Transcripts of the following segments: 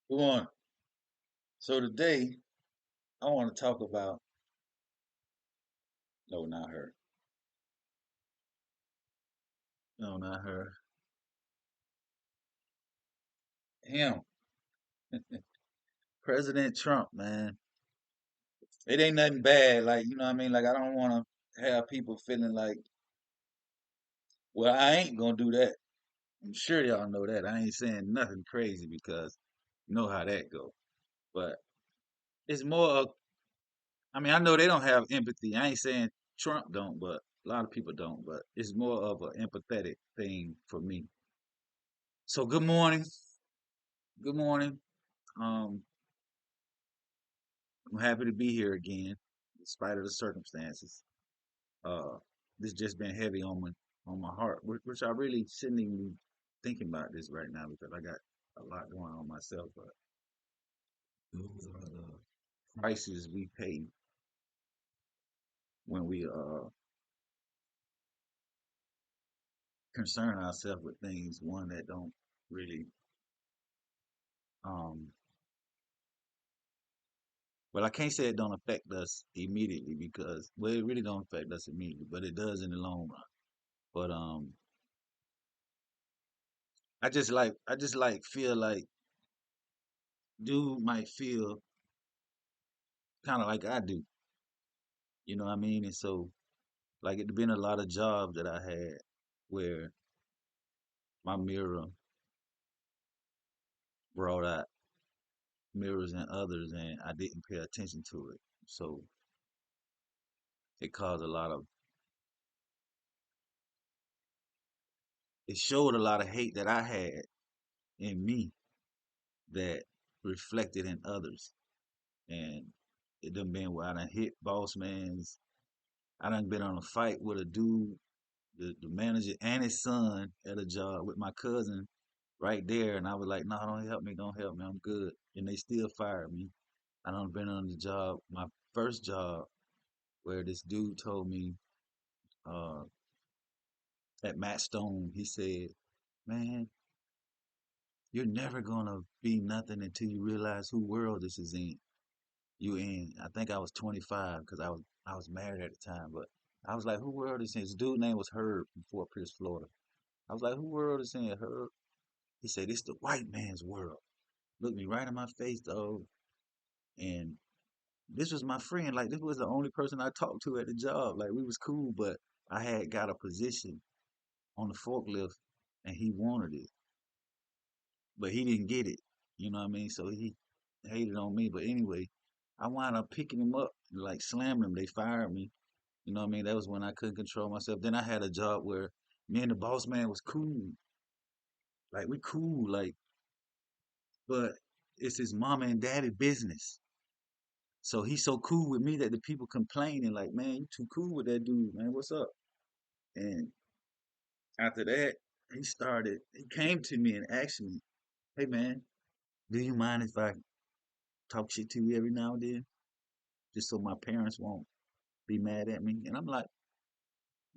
Go on. So today I want to talk about no, not her. No, not her. Him. President Trump, man. It ain't nothing bad. Like, you know what I mean? Like I don't want to have people feeling like, well, I ain't gonna do that. I'm sure y'all know that. I ain't saying nothing crazy because you know how that go. But it's more of I mean, I know they don't have empathy. I ain't saying Trump don't, but a lot of people don't, but it's more of an empathetic thing for me. So good morning. Good morning. Um, I'm happy to be here again, in spite of the circumstances. Uh, this just been heavy on my heart, which I really shouldn't even be thinking about this right now because I got a lot going on myself. But those are the prices we pay when we concern ourselves with things one that don't really um well, I can't say it don't affect us immediately because well it really don't affect us immediately, but it does in the long run. But I just like feel like dude might feel kind of like I do, you know what I mean? And so, like, it been a lot of jobs that I had where my mirror brought out mirrors in others, and I didn't pay attention to it. So it caused a lot of, it showed a lot of hate that I had in me that reflected in others. And it done been where I done hit boss man's. I done been on a fight with a dude, the manager and his son at a job with my cousin right there, and I was like, "No, don't help me, I'm good." And they still fired me. I done been on the job, my first job, where this dude told me uh, at Matt Stone, he said, "Man, you're never gonna be nothing until you realize who world this is in. You in." I think I was 25 because I was married at the time, but I was like, "Who world is in?" His dude name was Herb from Fort Pierce, Florida. I was like, "Who world is in Herb?" He said, "It's the white man's world." Looked me right in my face, though, and this was my friend. Like this was the only person I talked to at the job. Like we was cool, but I had got a position on the forklift, and he wanted it, but he didn't get it. You know what I mean? So he hated on me. But anyway, I wound up picking him up and like slamming him. They fired me. You know what I mean? That was when I couldn't control myself. Then I had a job where me and the boss man was cool. Like we cool, like, but it's his mama and daddy business. So he's so cool with me that the people complaining, like, man, you too cool with that dude, man. What's up? And after that, he came to me and asked me, hey, man, do you mind if I talk shit to you every now and then? Just so my parents won't be mad at me. And I'm like,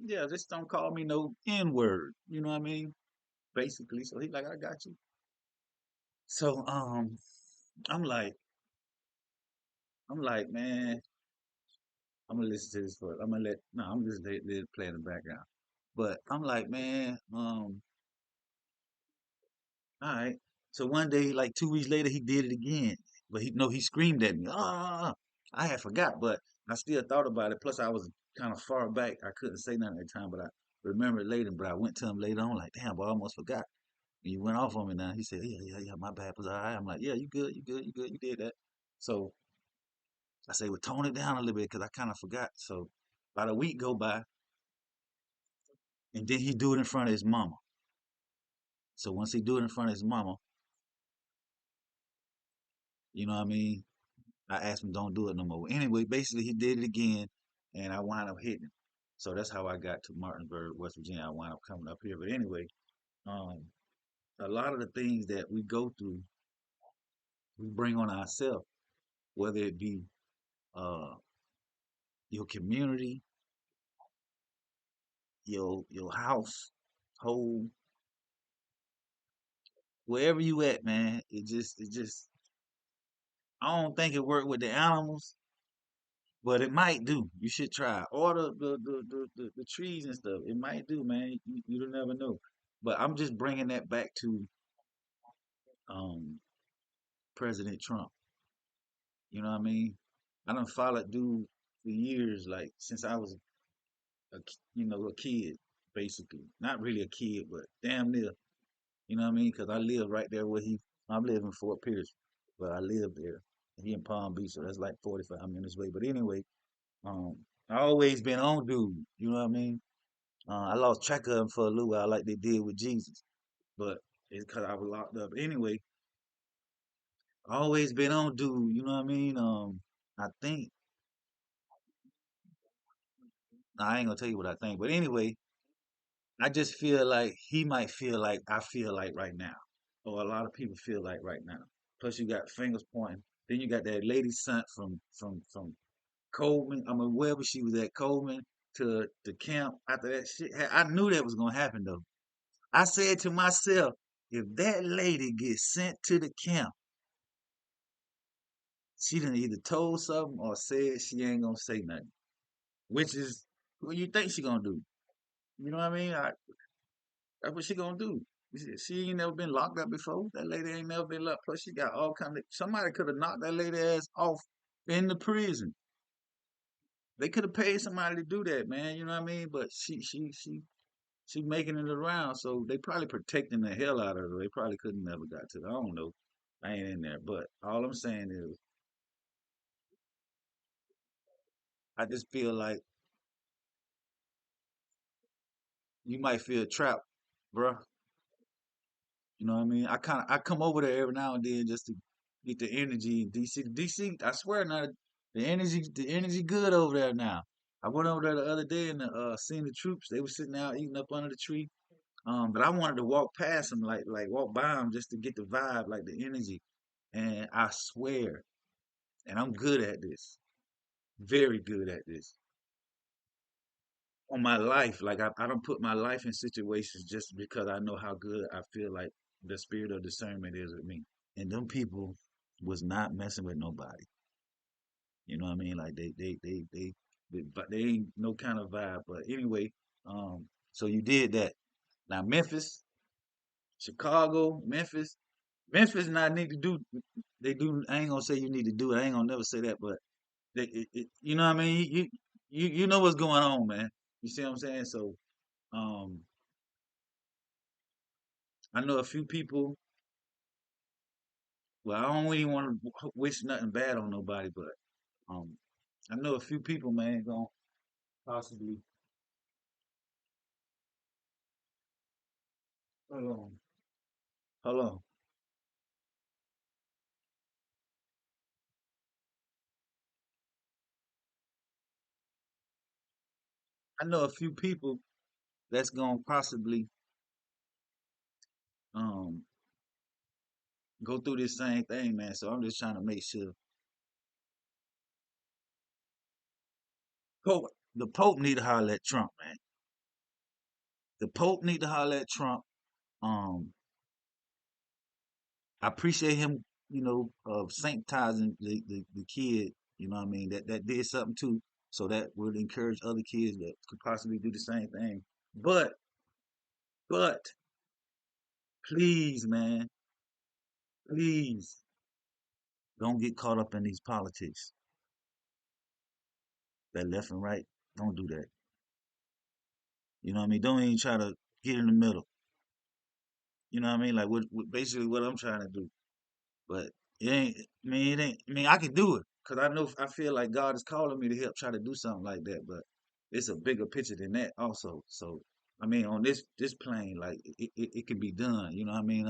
yeah, just don't call me no N word. You know what I mean? Basically. So he's like, I got you. So I'm like, man, I'm gonna listen to this first. I'm gonna let no, I'm just let it play in the background. But I'm like, man, all right. So one day, like 2 weeks later, he did it again. But he screamed at me. Ah, I had forgot, but I still thought about it. Plus, I was kind of far back. I couldn't say nothing at the time, but I remembered later. But I went to him later on, like, damn, boy, I almost forgot. And he went off on me now. He said, yeah, my bad was all right. I'm like, yeah, you good, you did that. So I say, well, tone it down a little bit because I kind of forgot. So about a week go by, and then he do it in front of his mama. So once he do it in front of his mama, you know what I mean? I asked him, don't do it no more. Anyway, basically, he did it again, and I wound up hitting him. So that's how I got to Martinsburg, West Virginia. I wound up coming up here. But anyway, um, a lot of the things that we go through, we bring on ourselves, whether it be uh, your community, your house, home, wherever you at, man. It just I don't think it worked with the animals, but it might do. You should try. Or the trees and stuff. It might do, man. You don't never know. But I'm just bringing that back to um President Trump. You know what I mean? I done followed dude for years, like since I was a kid, basically. Not really a kid, but damn near. You know what I mean? Because I live right there where he. I live in Fort Pierce, but I live there. He in Palm Beach, so that's like 45 minutes away. But anyway, um, I always been on dude. You know what I mean? I lost track of him for a little while, like they did with Jesus, but it's because I was locked up. Anyway, I always been on dude. You know what I mean? I think I ain't gonna tell you what I think, but anyway, I just feel like he might feel like I feel like right now, or a lot of people feel like right now. Plus, you got fingers pointing. Then you got that lady sent from Coleman. I mean, wherever she was at Coleman to the camp after that shit. I knew that was gonna happen though. I said to myself, if that lady gets sent to the camp, she done either told something or said she ain't gonna say nothing. Which is what you think she gonna do? You know what I mean? That's what she gonna do. She ain't never been locked up before. That lady ain't never been locked. Plus, she got all kind of. Somebody could have knocked that lady ass off in the prison. They could have paid somebody to do that, man. You know what I mean? But she making it around, so they probably protecting the hell out of her. They probably couldn't never got to her. I don't know. I ain't in there, but all I'm saying is, I just feel like you might feel trapped, bruh. You know what I mean? I come over there every now and then just to get the energy in DC. DC, I swear now, the energy good over there now. I went over there the other day and seen the troops. They were sitting out eating up under the tree. But I wanted to walk past them, like walk by them, just to get the vibe, like the energy. And I swear, and I'm good at this, very good at this. On my life, like I don't put my life in situations just because I know how good I feel like the spirit of discernment is with me. And them people was not messing with nobody. You know what I mean? Like but they ain't no kind of vibe. But anyway, so you did that. Now Memphis, Chicago, Memphis not need to do. They do. I ain't gonna say you need to do it. I ain't gonna never say that. But you know what I mean? You know what's going on, man. You see what I'm saying? So um, I know a few people. Well, I don't really want to wish nothing bad on nobody, but um, I know a few people, man, gonna possibly. Hold on, hold on. I know a few people that's gonna possibly um go through this same thing, man. So I'm just trying to make sure. Pope, the Pope need to holler at Trump, man. The Pope need to holler at Trump. Um, I appreciate him, sanctizing the kid. You know what I mean? That did something too. So that would encourage other kids that could possibly do the same thing. But, but, please, man, please don't get caught up in these politics. That left and right, don't do that. You know what I mean? Don't even try to get in the middle. You know what I mean? Like basically what I'm trying to do. But it ain't. I mean, it ain't. I mean, I can do it because I know I feel like God is calling me to help try to do something like that. But it's a bigger picture than that, also. So I mean, on this plane, like it can be done. You know what I mean?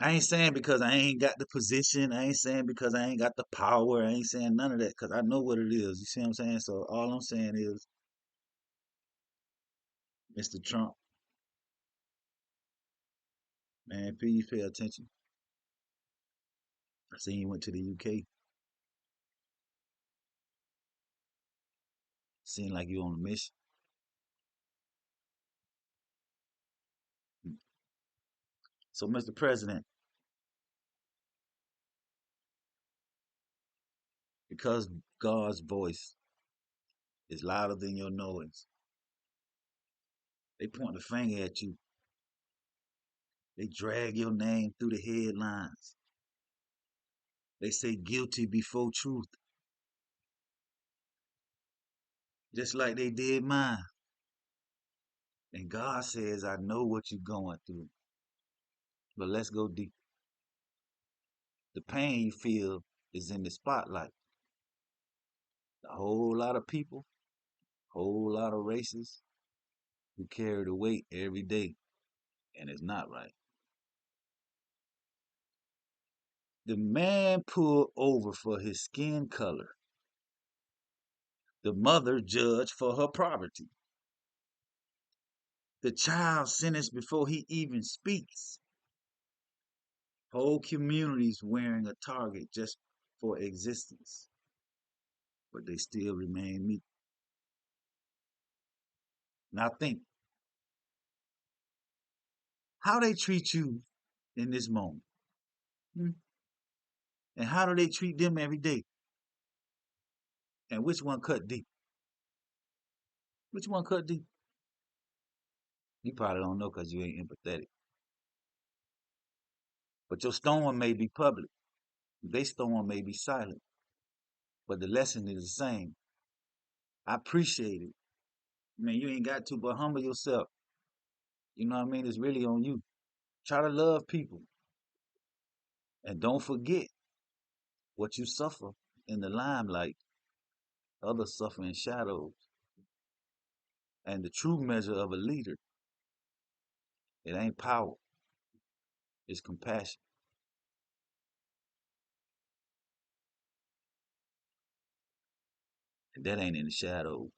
I ain't saying because I ain't got the position. I ain't saying because I ain't got the power. I ain't saying none of that because I know what it is. You see what I'm saying? So all I'm saying is, Mr. Trump, man, please pay attention. I seen you went to the UK. Seemed like you on a mission. So, Mr. President, Because God's voice is louder than your noise. They point the finger at you. They drag your name through the headlines. They say guilty before truth, just like they did mine. And God says, I know what you're going through. But let's go deep. The pain you feel is in the spotlight. A whole lot of people, whole lot of races who carry the weight every day, and it's not right. The man pulled over for his skin color. The mother judged for her poverty. The child sentenced before he even speaks. Whole communities wearing a target just for existence, but they still remain meek. Now think, how they treat you in this moment. Hmm? And how do they treat them every day? And which one cut deep? Which one cut deep? You probably don't know because you ain't empathetic. But your storm may be public. Their storm may be silent. But the lesson is the same. I appreciate it. Man, you ain't got to, but humble yourself. You know what I mean? It's really on you. Try to love people. And don't forget what you suffer in the limelight. Others suffer in shadows. And the true measure of a leader, it ain't power, it's compassion. And that ain't in the shadows.